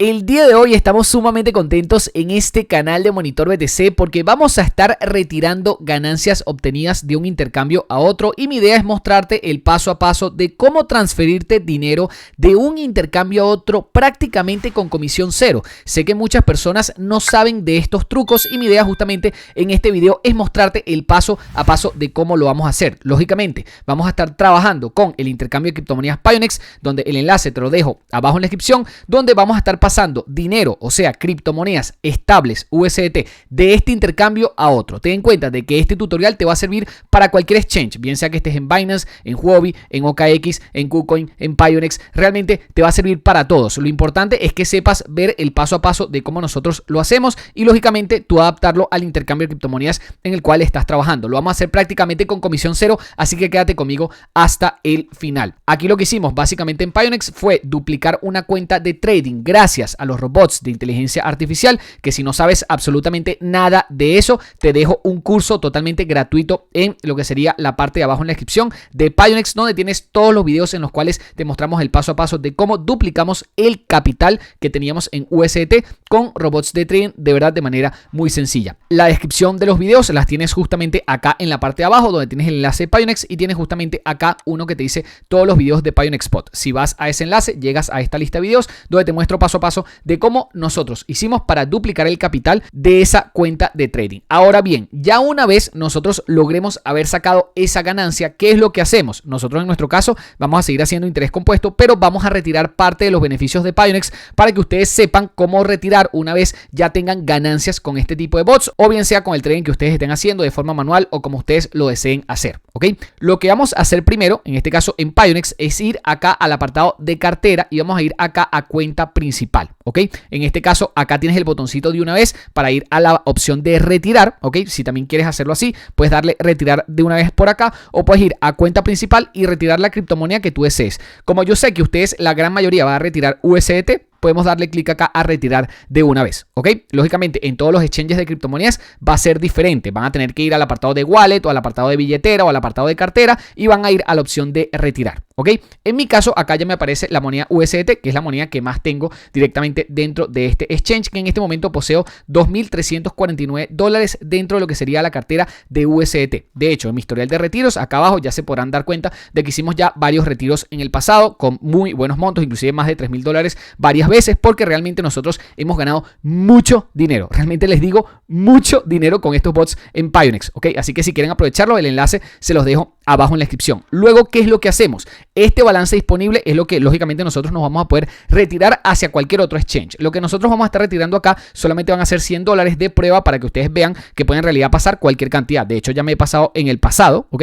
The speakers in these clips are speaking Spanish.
El día de hoy estamos sumamente contentos en este canal de Monitor BTC porque vamos a estar retirando ganancias obtenidas de un intercambio a otro y mi idea es mostrarte el paso a paso de cómo transferirte dinero de un intercambio a otro prácticamente con comisión cero. Sé que muchas personas no saben de estos trucos y mi idea justamente en este video es mostrarte el paso a paso de cómo lo vamos a hacer. Lógicamente vamos a estar trabajando con el intercambio de criptomonedas Pionex, donde el enlace te lo dejo abajo en la descripción, donde vamos a estar pasando dinero, o sea, criptomonedas estables USDT de este intercambio a otro. Ten en cuenta de que este tutorial te va a servir para cualquier exchange, bien sea que estés en Binance, en Huobi, en OKX, en KuCoin, en Pionex, realmente te va a servir para todos. Lo importante es que sepas ver el paso a paso de cómo nosotros lo hacemos y lógicamente tú adaptarlo al intercambio de criptomonedas en el cual estás trabajando. Lo vamos a hacer prácticamente con comisión cero, así que quédate conmigo hasta el final. Aquí lo que hicimos básicamente en Pionex fue duplicar una cuenta de trading gracias a los robots de inteligencia artificial, que si no sabes absolutamente nada de eso, te dejo un curso totalmente gratuito en lo que sería la parte de abajo en la descripción de Pionex, donde tienes todos los videos en los cuales te mostramos el paso a paso de cómo duplicamos el capital que teníamos en USDT con robots de trading, de verdad de manera muy sencilla. La descripción de los videos las tienes justamente acá en la parte de abajo, donde tienes el enlace de Pionex y tienes justamente acá uno que te dice todos los videos de Pionex Spot. Si vas a ese enlace, llegas a esta lista de videos donde te muestro paso a paso de cómo nosotros hicimos para duplicar el capital de esa cuenta de trading. Ahora bien, ya una vez nosotros logremos haber sacado esa ganancia, ¿qué es lo que hacemos? Nosotros en nuestro caso vamos a seguir haciendo interés compuesto, pero vamos a retirar parte de los beneficios de Pionex para que ustedes sepan cómo retirar una vez ya tengan ganancias con este tipo de bots, o bien sea con el trading que ustedes estén haciendo de forma manual o como ustedes lo deseen hacer, ¿ok? Lo que vamos a hacer primero, en este caso en Pionex, es ir acá al apartado de cartera y vamos a ir acá a cuenta principal, ¿ok? En este caso acá tienes el botoncito de una vez para ir a la opción de retirar, ¿ok? Si también quieres hacerlo así, puedes darle retirar de una vez por acá o puedes ir a cuenta principal y retirar la criptomoneda que tú desees. Como yo sé que ustedes, la gran mayoría, va a retirar USDT, podemos darle clic acá a retirar de una vez, ¿ok? Lógicamente en todos los exchanges de criptomonedas va a ser diferente, van a tener que ir al apartado de wallet o al apartado de billetera o al apartado de cartera y van a ir a la opción de retirar, ¿ok? En mi caso acá ya me aparece la moneda USDT, que es la moneda que más tengo directamente dentro de este exchange, que en este momento poseo $2.349 dentro de lo que sería la cartera de USDT. De hecho, en mi historial de retiros acá abajo ya se podrán dar cuenta de que hicimos ya varios retiros en el pasado con muy buenos montos, inclusive más de $3.000 varias veces, porque realmente nosotros hemos ganado mucho dinero. Realmente les digo, mucho dinero con estos bots en Pionex, ¿ok? Así que si quieren aprovecharlo, el enlace se los dejo abajo en la descripción. Luego, ¿qué es lo que hacemos? Este balance disponible es lo que lógicamente nosotros nos vamos a poder retirar hacia cualquier otro exchange. Lo que nosotros vamos a estar retirando acá solamente van a ser $100 de prueba para que ustedes vean que puede en realidad pasar cualquier cantidad. De hecho, ya me he pasado en el pasado, ¿ok?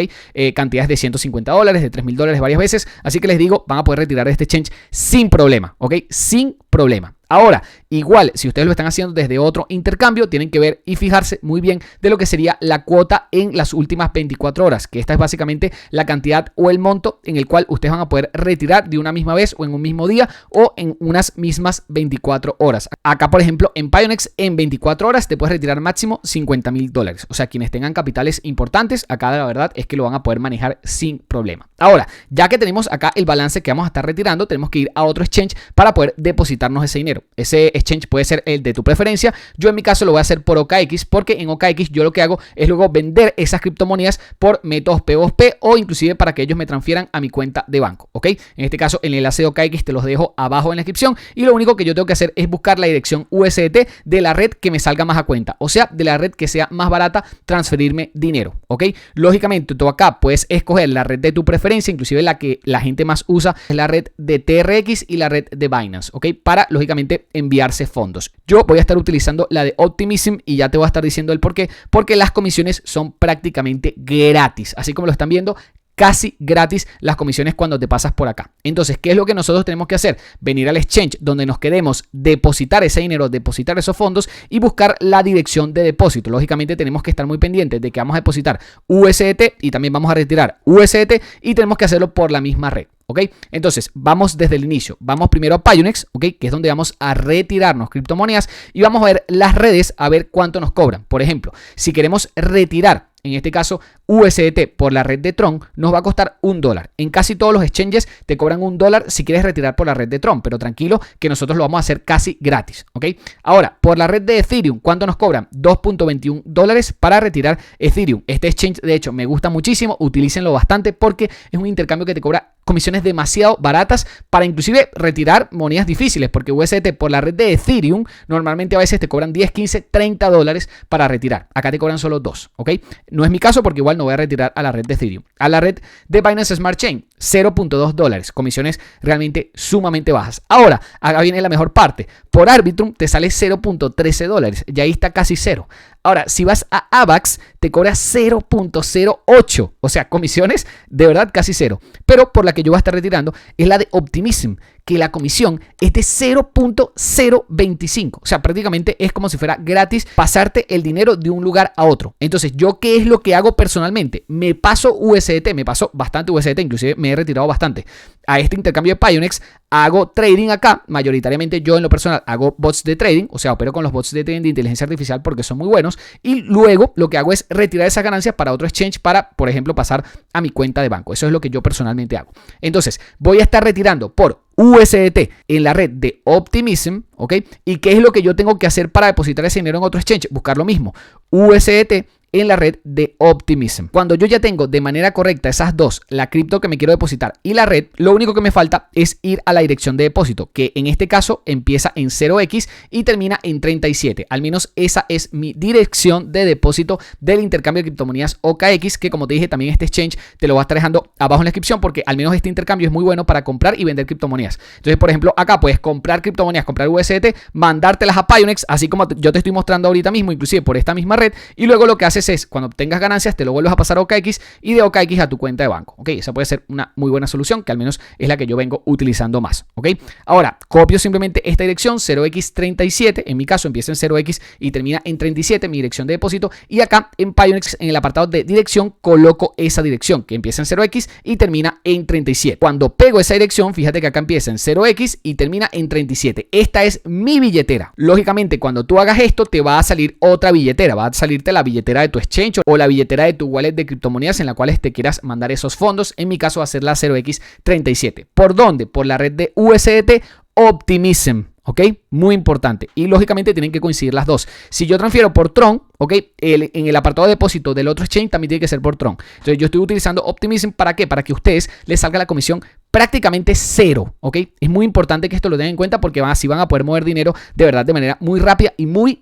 Cantidades de $150, de $3.000 varias veces. Así que les digo, van a poder retirar de este exchange sin problema, ¿ok? Sin problema. Ahora, igual, si ustedes lo están haciendo desde otro intercambio, tienen que ver y fijarse muy bien de lo que sería la cuota en las últimas 24 horas, que esta es básicamente la cantidad o el monto en el cual ustedes van a poder retirar de una misma vez o en un mismo día o en unas mismas 24 horas. Acá, por ejemplo, en Pionex, en 24 horas te puedes retirar máximo $50.000. O sea, quienes tengan capitales importantes, acá la verdad es que lo van a poder manejar sin problema. Ahora, ya que tenemos acá el balance que vamos a estar retirando, tenemos que ir a otro exchange para poder depositarnos ese dinero. Ese exchange puede ser el de tu preferencia. Yo en mi caso lo voy a hacer por OKX, porque en OKX yo lo que hago es luego vender esas criptomonedas por métodos P2P o inclusive para que ellos me transfieran a mi cuenta de banco, ¿ok? En este caso el enlace de OKX te los dejo abajo en la descripción y lo único que yo tengo que hacer es buscar la dirección USDT de la red que me salga más a cuenta, o sea, de la red que sea más barata transferirme dinero, ¿ok? Lógicamente tú acá puedes escoger la red de tu preferencia, inclusive la que la gente más usa es la red de TRX y la red de Binance, ¿ok? Para lógicamente enviarse fondos. Yo voy a estar utilizando la de Optimism y ya te voy a estar diciendo el por qué, porque las comisiones son prácticamente gratis, así como lo están viendo, casi gratis las comisiones cuando te pasas por acá. Entonces, ¿qué es lo que nosotros tenemos que hacer? Venir al exchange donde nos queremos depositar ese dinero, depositar esos fondos y buscar la dirección de depósito. Lógicamente tenemos que estar muy pendientes de que vamos a depositar USDT y también vamos a retirar USDT y tenemos que hacerlo por la misma red. ¿Ok? Entonces, vamos desde el inicio. Vamos primero a Pionex, ¿ok? Que es donde vamos a retirarnos criptomonedas y vamos a ver las redes a ver cuánto nos cobran. Por ejemplo, si queremos retirar en este caso USDT por la red de Tron, nos va a costar $1. En casi todos los exchanges te cobran $1 si quieres retirar por la red de Tron, pero tranquilo que nosotros lo vamos a hacer casi gratis, ¿ok? Ahora, por la red de Ethereum, ¿cuánto nos cobran? $2.21 para retirar Ethereum. Este exchange, de hecho, me gusta muchísimo, utilícenlo bastante porque es un intercambio que te cobra comisiones demasiado baratas para inclusive retirar monedas difíciles, porque USDT por la red de Ethereum normalmente a veces te cobran 10, 15, $30 para retirar. Acá te cobran solo 2, ¿ok? No es mi caso porque igual no voy a retirar a la red de Ethereum. A la red de Binance Smart Chain, $0.2, comisiones realmente sumamente bajas. Ahora, acá viene la mejor parte. Por Arbitrum te sale $0.13, y ahí está casi cero. Ahora, si vas a AVAX, te cobra 0.08, o sea, comisiones de verdad casi cero. Pero por la que yo voy a estar retirando es la de Optimism, que la comisión es de 0.025. O sea, prácticamente es como si fuera gratis pasarte el dinero de un lugar a otro. Entonces, ¿yo qué es lo que hago personalmente? Me paso USDT, me paso bastante USDT, inclusive me he retirado bastante a este intercambio de Pionex. Hago trading acá, mayoritariamente yo en lo personal hago bots de trading, o sea, opero con los bots de trading de inteligencia artificial porque son muy buenos, y luego lo que hago es retirar esas ganancias para otro exchange para, por ejemplo, pasar a mi cuenta de banco. Eso es lo que yo personalmente hago. Entonces, voy a estar retirando por USDT en la red de Optimism, ¿ok? ¿Y qué es lo que yo tengo que hacer para depositar ese dinero en otro exchange? Buscar lo mismo, USDT en la red de Optimism. Cuando yo ya tengo de manera correcta esas dos, la cripto que me quiero depositar y la red, lo único que me falta es ir a la dirección de depósito, que en este caso empieza en 0x y termina en 37. Al menos esa es mi dirección de depósito del intercambio de criptomonedas OKX, que como te dije, también este exchange te lo va a estar dejando abajo en la descripción, porque al menos este intercambio es muy bueno para comprar y vender criptomonedas. Entonces, por ejemplo, acá puedes comprar criptomonedas, comprar USDT, mandártelas a Pionex, así como yo te estoy mostrando ahorita mismo, inclusive por esta misma red, y luego lo que haces es, cuando obtengas ganancias, te lo vuelves a pasar a OKX y de OKX a tu cuenta de banco, ¿ok? Esa puede ser una muy buena solución, que al menos es la que yo vengo utilizando más, ¿ok? Ahora, copio simplemente esta dirección, 0x37, en mi caso empieza en 0x y termina en 37, mi dirección de depósito, y acá en Pionex, en el apartado de dirección, coloco esa dirección, que empieza en 0x y termina en 37. Cuando pego esa dirección, fíjate que acá empieza en 0x y termina en 37. Esta es mi billetera. Lógicamente, cuando tú hagas esto, te va a salir otra billetera, va a salirte la billetera de tu exchange o la billetera de tu wallet de criptomonedas en la cual te quieras mandar esos fondos. En mi caso va a ser la 0x37. ¿Por dónde? Por la red de USDT Optimism. ¿Ok? Muy importante. Y lógicamente tienen que coincidir las dos. Si yo transfiero por Tron, ¿ok? En el apartado de depósito del otro exchange también tiene que ser por Tron. Entonces yo estoy utilizando Optimism. ¿Para qué? Para que a ustedes les salga la comisión prácticamente cero, ¿ok? Es muy importante que esto lo tengan en cuenta porque así van a poder mover dinero de verdad de manera muy rápida y muy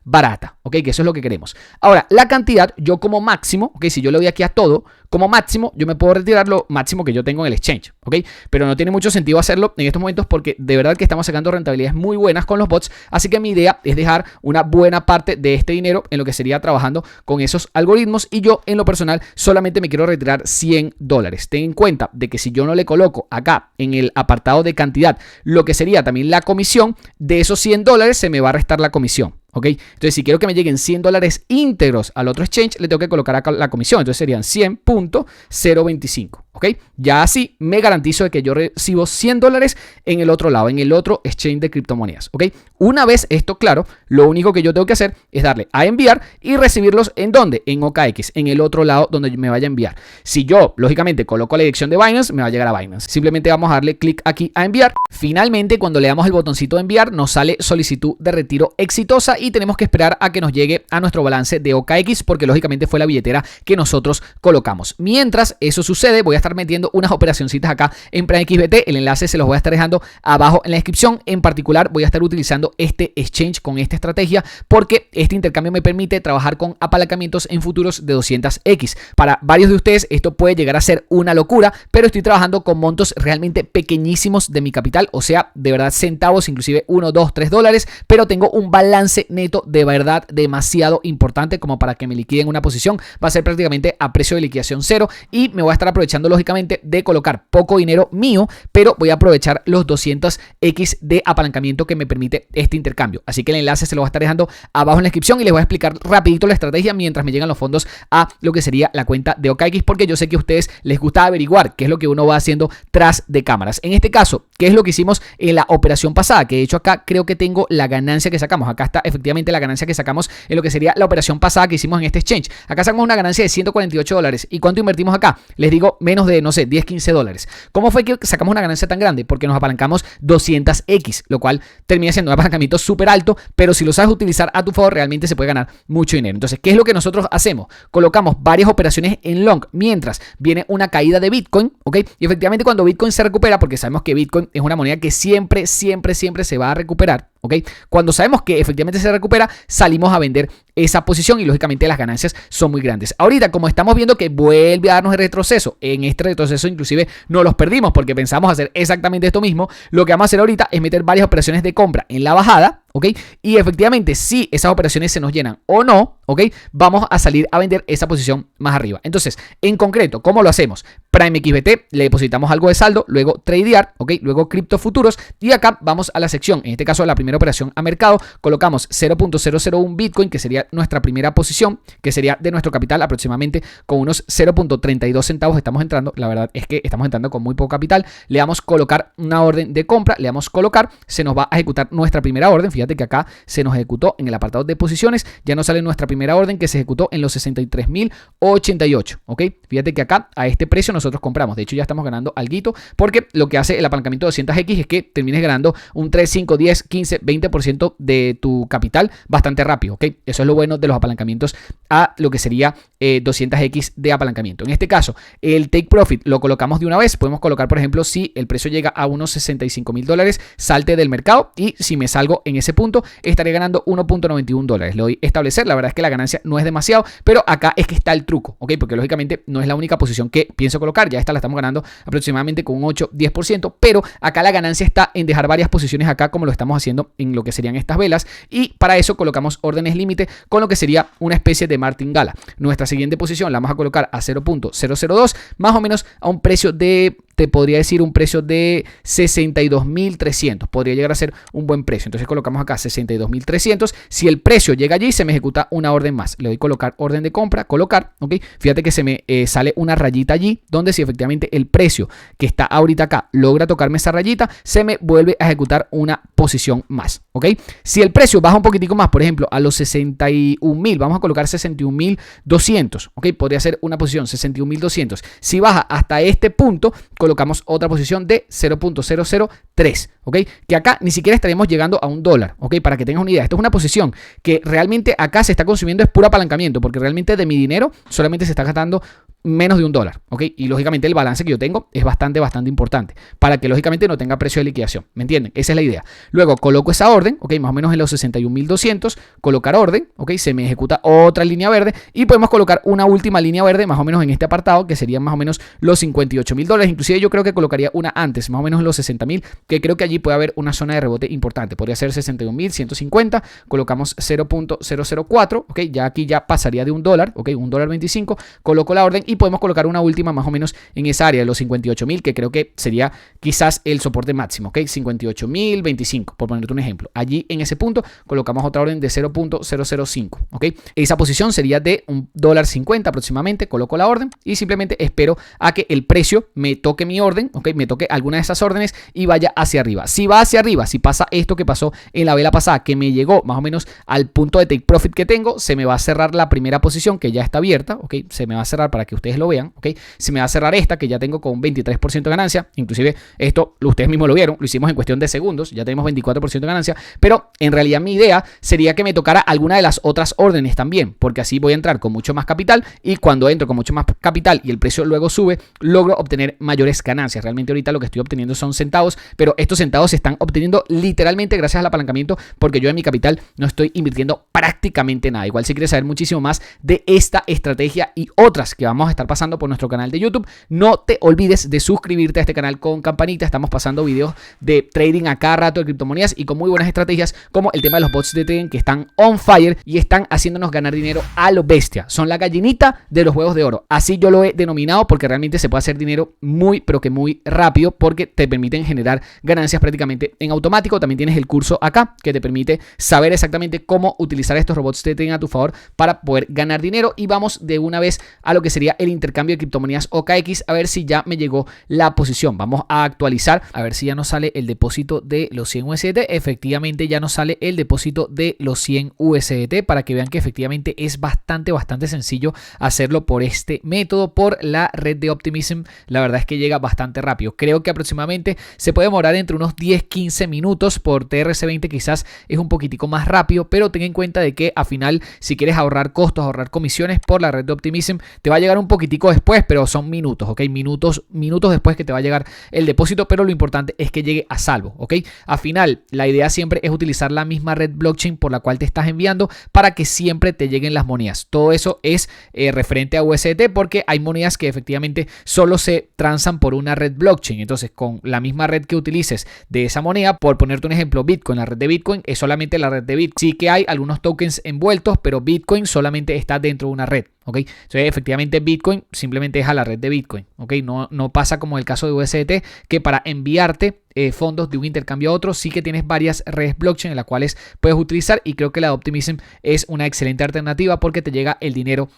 barata, ¿ok? Que eso es lo que queremos. Ahora, la cantidad, yo como máximo, ¿ok? Si yo le doy aquí a todo, como máximo, yo me puedo retirar lo máximo que yo tengo en el exchange, ¿ok? Pero no tiene mucho sentido hacerlo en estos momentos porque de verdad que estamos sacando rentabilidades muy buenas con los bots, así que mi idea es dejar una buena parte de este dinero en lo que sería trabajando con esos algoritmos, y yo en lo personal solamente me quiero retirar $100. Ten en cuenta de que si yo no le coloco acá en el apartado de cantidad lo que sería también la comisión, de esos $100 se me va a restar la comisión. ¿Ok? Entonces, si quiero que me lleguen $100 íntegros al otro exchange, le tengo que colocar acá la comisión. Entonces serían 100.025. ¿Ok? Ya así me garantizo de que yo recibo $100 en el otro lado, en el otro exchange de criptomonedas. ¿Ok? Una vez esto claro, lo único que yo tengo que hacer es darle a enviar y recibirlos ¿en dónde? En OKX, en el otro lado donde me vaya a enviar. Si yo, lógicamente, coloco la dirección de Binance, me va a llegar a Binance. Simplemente vamos a darle clic aquí a enviar. Finalmente, cuando le damos el botoncito de enviar, nos sale solicitud de retiro exitosa y tenemos que esperar a que nos llegue a nuestro balance de OKX porque lógicamente fue la billetera que nosotros colocamos. Mientras eso sucede, voy a estar metiendo unas operacioncitas acá en PrimeXBT. El enlace se los voy a estar dejando abajo en la descripción. En particular, voy a estar utilizando este exchange con esta estrategia porque este intercambio me permite trabajar con apalancamientos en futuros de 200x. Para varios de ustedes esto puede llegar a ser una locura, pero estoy trabajando con montos realmente pequeñísimos de mi capital, o sea, de verdad centavos, inclusive $1, $2, $3, pero tengo un balance neto de verdad demasiado importante como para que me liquiden una posición. Va a ser prácticamente a precio de liquidación cero y me voy a estar aprovechando lógicamente de colocar poco dinero mío, pero voy a aprovechar los 200x de apalancamiento que me permite este intercambio. Así que el enlace se lo voy a estar dejando abajo en la descripción y les voy a explicar rapidito la estrategia mientras me llegan los fondos a lo que sería la cuenta de OKX, porque yo sé que a ustedes les gusta averiguar qué es lo que uno va haciendo tras de cámaras. En este caso, ¿qué es lo que hicimos en la operación pasada? Que de hecho acá creo que tengo la ganancia que sacamos. Acá está efectivamente la ganancia que sacamos en lo que sería la operación pasada que hicimos en este exchange. Acá sacamos una ganancia de $148. ¿Y cuánto invertimos acá? Les digo, menos de, no sé, 10, 15 dólares. ¿Cómo fue que sacamos una ganancia tan grande? Porque nos apalancamos 200x, lo cual termina siendo un apalancamiento súper alto, pero si lo sabes utilizar a tu favor, realmente se puede ganar mucho dinero. Entonces, ¿qué es lo que nosotros hacemos? Colocamos varias operaciones en long mientras viene una caída de Bitcoin, ¿ok? Y efectivamente cuando Bitcoin se recupera, porque sabemos que Bitcoin es una moneda que siempre se va a recuperar, ¿ok? Cuando sabemos que efectivamente se recupera, salimos a vender esa posición y lógicamente las ganancias son muy grandes. Ahorita, como estamos viendo que vuelve a darnos el retroceso, en este retroceso inclusive no los perdimos porque pensamos hacer exactamente esto mismo, lo que vamos a hacer ahorita es meter varias operaciones de compra en la bajada, ¿ok? Y efectivamente, si esas operaciones se nos llenan o no, ¿ok? Vamos a salir a vender esa posición más arriba. Entonces, en concreto, ¿cómo lo hacemos? Prime XBT, le depositamos algo de saldo, luego tradear, ¿ok? Luego criptofuturos y acá vamos a la sección, en este caso la primera operación a mercado, colocamos 0.001 Bitcoin, que sería nuestra primera posición, que sería de nuestro capital aproximadamente con unos 0.32 centavos estamos entrando. La verdad es que estamos entrando con muy poco capital. Le damos colocar una orden de compra, le damos colocar, se nos va a ejecutar nuestra primera orden. Fíjate que acá se nos ejecutó en el apartado de posiciones, ya nos sale nuestra primera orden que se ejecutó en los 63.088, ¿ok? Fíjate que acá a este precio nosotros compramos. De hecho, ya estamos ganando alguito porque lo que hace el apalancamiento de 200x es que termines ganando un 3, 5, 10, 15, 20% de tu capital bastante rápido, ¿ok? Eso es lo bueno de los apalancamientos a lo que sería 200x de apalancamiento. En este caso, el take profit lo colocamos de una vez. Podemos colocar, por ejemplo, si el precio llega a unos $65.000, salte del mercado y si me salgo en ese punto, estaría ganando $1.91. Le doy establecer. La verdad es que la ganancia no es demasiado, pero acá es que está el truco, ¿ok? Porque lógicamente no es la única posición que pienso colocar. Ya esta la estamos ganando aproximadamente con un 8-10%, pero acá la ganancia está en dejar varias posiciones acá como lo estamos haciendo en lo que serían estas velas y para eso colocamos órdenes límite con lo que sería una especie de martingala. Nuestra siguiente posición la vamos a colocar a 0.002, más o menos a un precio de, te podría decir un precio de 62.300, podría llegar a ser un buen precio. Entonces colocamos acá 62.300. Si el precio llega allí, se me ejecuta una orden más. Le doy colocar orden de compra, colocar, ¿ok? Fíjate que se me sale una rayita allí, donde si efectivamente el precio que está ahorita acá logra tocarme esa rayita, se me vuelve a ejecutar una posición más, ¿ok? Si el precio baja un poquitico más, por ejemplo, a los 61.000, vamos a colocar 61.200, ¿ok? Podría ser una posición 61.200. Si baja hasta este punto, colocamos otra posición de 0.003, ¿ok? Que acá ni siquiera estaríamos llegando a $1, ¿ok? Para que tengas una idea. Esto es una posición que realmente acá se está consumiendo, es puro apalancamiento, porque realmente de mi dinero solamente se está gastando menos de $1, ¿ok? Y lógicamente el balance que yo tengo es bastante importante para que lógicamente no tenga precio de liquidación, ¿me entienden? Esa es la idea. Luego coloco esa orden, ¿ok? Más o menos en los 61.200, colocar orden, ¿ok? Se me ejecuta otra línea verde y podemos colocar una última línea verde más o menos en este apartado que serían más o menos los $58.000. Inclusive yo creo que colocaría una antes, más o menos en los 60.000, que creo que allí puede haber una zona de rebote importante. Podría ser 61.150, colocamos 0.004, ¿ok? Ya aquí ya pasaría de $1, ¿ok? $1.25, coloco la orden y podemos colocar una última más o menos en esa área de los 58.000, que creo que sería quizás el soporte máximo, ¿ok? 58.025, por ponerte un ejemplo. Allí en ese punto colocamos otra orden de 0.005, ¿ok? Esa posición sería de $1.50 aproximadamente, coloco la orden y simplemente espero a que el precio me toque mi orden, ¿ok? Me toque alguna de esas órdenes y vaya hacia arriba. Si va hacia arriba, si pasa esto que pasó en la vela pasada, que me llegó más o menos al punto de take profit que tengo, se me va a cerrar la primera posición que ya está abierta, ¿ok? Se me va a cerrar para que ustedes lo vean, ¿ok? Se me va a cerrar esta que ya tengo con un 23% de ganancia, inclusive esto ustedes mismos lo vieron, lo hicimos en cuestión de segundos, ya tenemos 24% de ganancia, pero en realidad mi idea sería que me tocara alguna de las otras órdenes también, porque así voy a entrar con mucho más capital y cuando entro con mucho más capital y el precio luego sube, logro obtener mayores ganancias. Realmente ahorita lo que estoy obteniendo son centavos, pero estos centavos se están obteniendo literalmente gracias al apalancamiento porque yo en mi capital no estoy invirtiendo prácticamente nada. Igual si quieres saber muchísimo más de esta estrategia y otras que vamos vamos a estar pasando por nuestro canal de YouTube. No te olvides de suscribirte a este canal con campanita. Estamos pasando videos de trading a cada rato de criptomonedas y con muy buenas estrategias, como el tema de los bots de trading que están on fire y están haciéndonos ganar dinero a lo bestia. Son la gallinita de los huevos de oro. Así yo lo he denominado, porque realmente se puede hacer dinero muy, pero que muy rápido, porque te permiten generar ganancias prácticamente en automático. También tienes el curso acá que te permite saber exactamente cómo utilizar estos robots de trading a tu favor para poder ganar dinero. Y vamos de una vez a lo que sería el intercambio de criptomonedas OKX, a ver si ya me llegó la posición. Vamos a actualizar, a ver si ya nos sale el depósito de los 100 USDT. Efectivamente ya nos sale el depósito de los 100 USDT, para que vean que efectivamente es bastante sencillo hacerlo por este método, por la red de Optimism. La verdad es que llega bastante rápido. Creo que aproximadamente se puede demorar entre unos 10-15 minutos. Por TRC20 quizás es un poquitico más rápido, pero ten en cuenta de que al final, si quieres ahorrar costos, ahorrar comisiones por la red de Optimism, te va a llegar un poquitico después, pero son minutos, ¿ok? Minutos después que te va a llegar el depósito, pero lo importante es que llegue a salvo, ¿ok? Al final, la idea siempre es utilizar la misma red blockchain por la cual te estás enviando, para que siempre te lleguen las monedas. Todo eso es referente a USDT, porque hay monedas que efectivamente solo se transan por una red blockchain. Entonces, con la misma red que utilices de esa moneda, por ponerte un ejemplo, Bitcoin, la red de Bitcoin es solamente la red de Bitcoin. Sí que hay algunos tokens envueltos, pero Bitcoin solamente está dentro de una red. ¿Ok? Entonces, efectivamente, Bitcoin simplemente es a la red de Bitcoin. ¿Ok? No pasa como el caso de USDT, que para enviarte fondos de un intercambio a otro, sí que tienes varias redes blockchain en las cuales puedes utilizar, y creo que la de Optimism es una excelente alternativa, porque te llega el dinero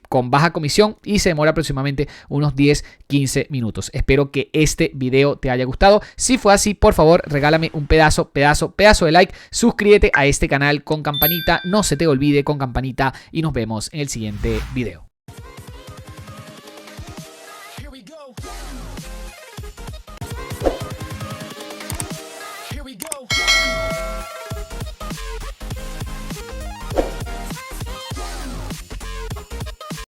con baja comisión y se demora aproximadamente unos 10-15 minutos. Espero que este video te haya gustado. Si fue así, por favor, regálame un pedazo de like, suscríbete a este canal con campanita, no se te olvide con campanita, y nos vemos en el siguiente video.